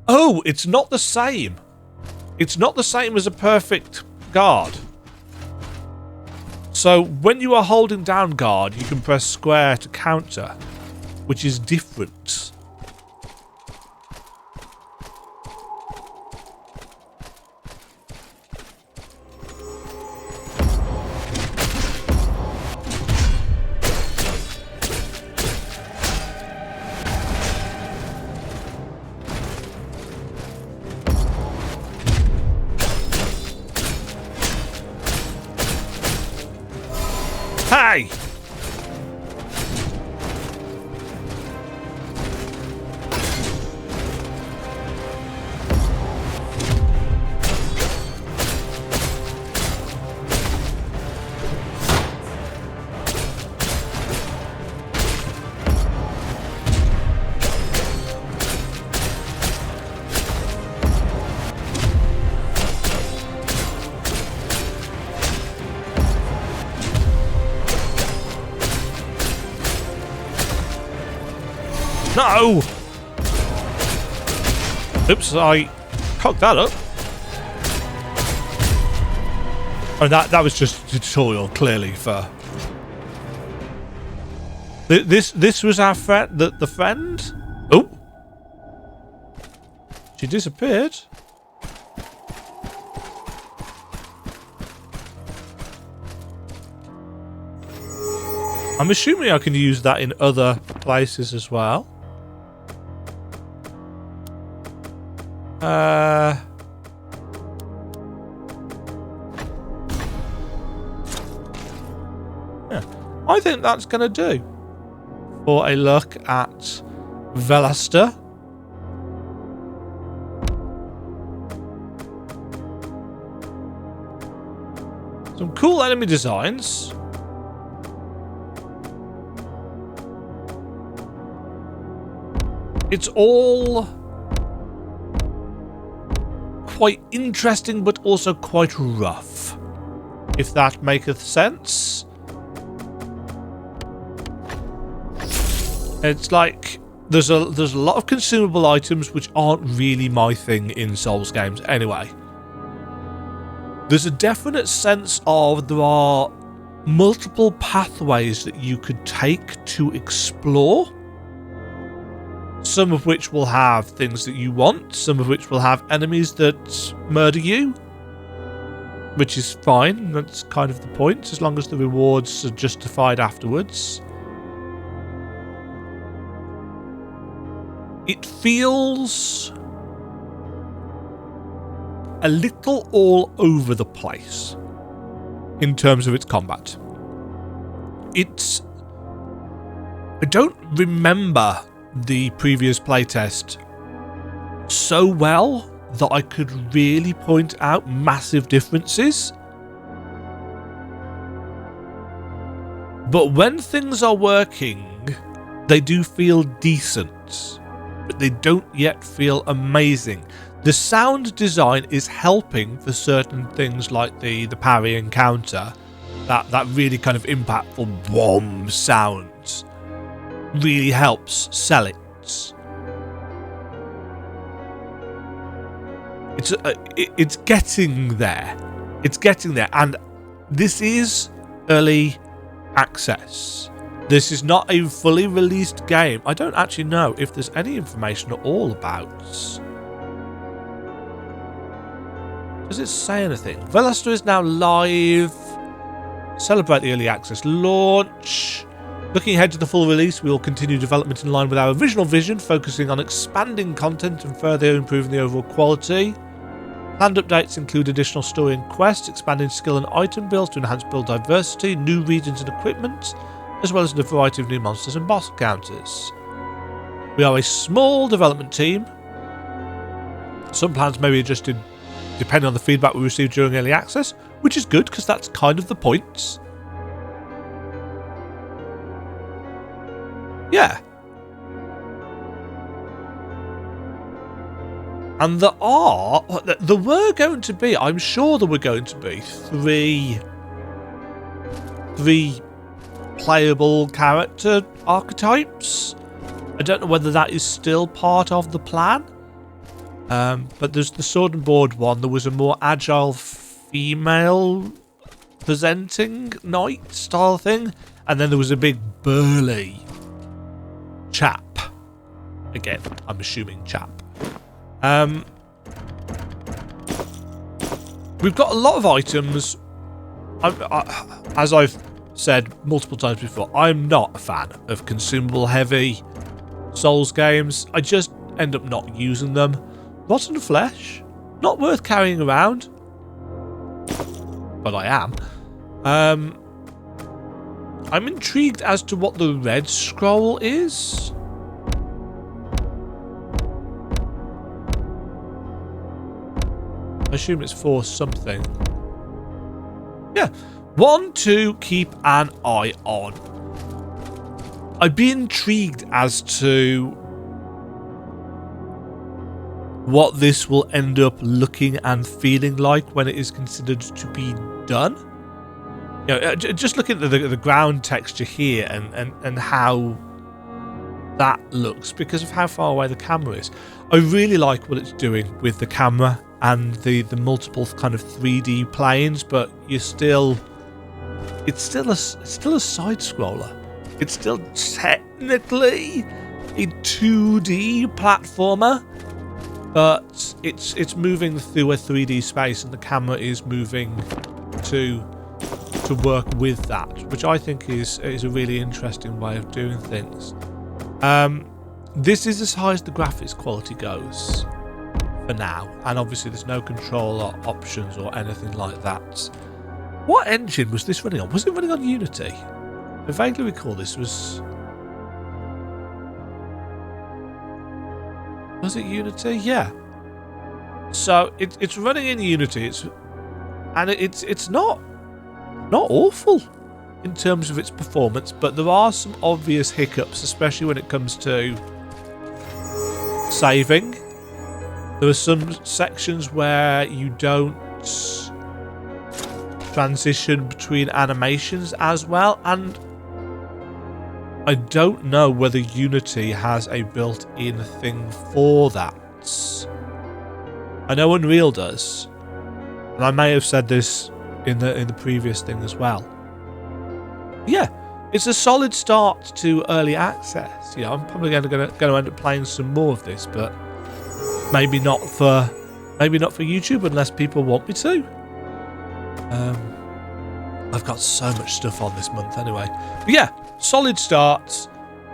Oh, it's not the same. It's not the same as a perfect guard. So when you are holding down guard, you can press square to counter, which is different. Hey! No! Oops, I cocked that up. Oh, that was just a tutorial, clearly, for... This was our friend, the friend? Oh! She disappeared. I'm assuming I can use that in other places as well. Yeah, I think that's going to do for a look at Velaster. Some cool enemy designs. It's all quite interesting, but also quite rough, if that maketh sense. It's like there's a lot of consumable items which aren't really my thing in Souls games anyway. There's a definite sense of there are multiple pathways that you could take to explore. Some of which will have things that you want, some of which will have enemies that murder you. Which is fine, that's kind of the point, as long as the rewards are justified afterwards. It feels a little all over the place in terms of its combat. I don't remember the previous playtest so well that I could really point out massive differences. But when things are working, they do feel decent, but they don't yet feel amazing. The sound design is helping for certain things like the parry and counter, that really kind of impactful bomb sound really helps sell it. It's getting there. It's getting there, and this is early access. This is not a fully released game. I don't actually know if there's any information at all about. Does it say anything? Velaster is now live. Celebrate the early access launch. Looking ahead to the full release, we will continue development in line with our original vision, focusing on expanding content and further improving the overall quality. Planned updates include additional story and quests, expanding skill and item builds to enhance build diversity, new regions and equipment, as well as a variety of new monsters and boss encounters. We are a small development team. Some plans may be adjusted depending on the feedback we received during early access, which is good because that's kind of the point. Yeah. And there were going to be, I'm sure there were going to be three playable character archetypes. I don't know whether that is still part of the plan. But there's the sword and board one. There was a more agile female presenting knight style thing. And then there was a big burly chap. Again, I'm assuming chap. We've got a lot of items. As I've said multiple times before, I'm not a fan of consumable heavy Souls games. I just end up not using them. Rotten flesh, not worth carrying around, but I am. I'm intrigued as to what the red scroll is. I assume it's for something. Yeah, one to keep an eye on. I'd be intrigued as to what this will end up looking and feeling like when it is considered to be done. You know, just looking at the ground texture here and how that looks because of how far away the camera is. I really like what it's doing with the camera and the multiple kind of 3D planes, but it's still a side scroller. It's still technically a 2D platformer, but it's moving through a 3D space, and the camera is moving to work with that, which I think is a really interesting way of doing things. This is as high as the graphics quality goes for now, and obviously there's no controller options or anything like that. What engine was this running on? Was it running on Unity? I vaguely recall this was... Was it Unity? Yeah. So it's running in Unity. It's not awful in terms of its performance, but there are some obvious hiccups, especially when it comes to saving. There are some sections where you don't transition between animations as well, and I don't know whether Unity has a built-in thing for that. I know Unreal does, and I may have said this in the previous thing as well. Yeah, it's a solid start to early access. You know, I'm probably going to end up playing some more of this, but maybe not for YouTube unless people want me to. I've got so much stuff on this month anyway. But yeah, solid start.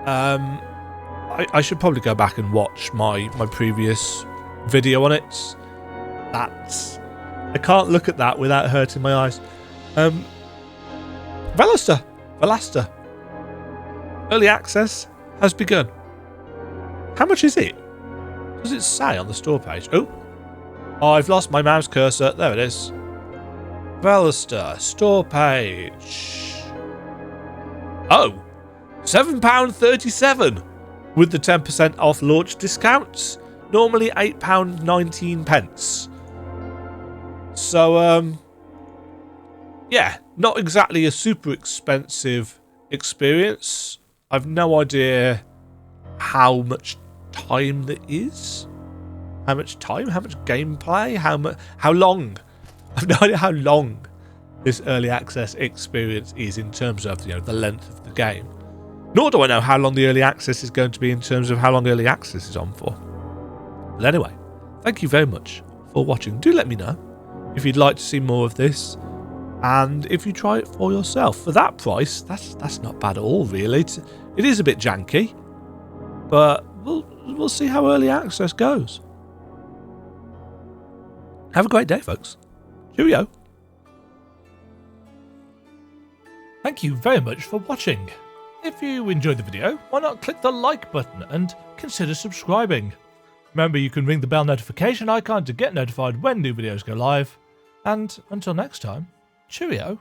I should probably go back and watch my previous video on it. I can't look at that without hurting my eyes. Velaster. Early access has begun. How much is it? Does it say on the store page? Oh, I've lost my mouse cursor. There it is. Velaster store page. Oh, £7.37 with the 10% off launch discounts. Normally £8.19. So, yeah, not exactly a super expensive experience. I've no idea how much time there is. How much time? How much gameplay? How long? I've no idea how long this early access experience is in terms of, you know, the length of the game. Nor do I know how long the early access is going to be in terms of how long early access is on for. But anyway, thank you very much for watching. Do let me know if you'd like to see more of this. And if you try it for yourself, for that price, that's not bad at all, really. It is a bit janky, but we'll see how early access goes. Have a great day, folks. Cheerio. Thank you very much for watching. If you enjoyed the video, why not click the like button and consider subscribing. Remember, you can ring the bell notification icon to get notified when new videos go live. And until next time, cheerio.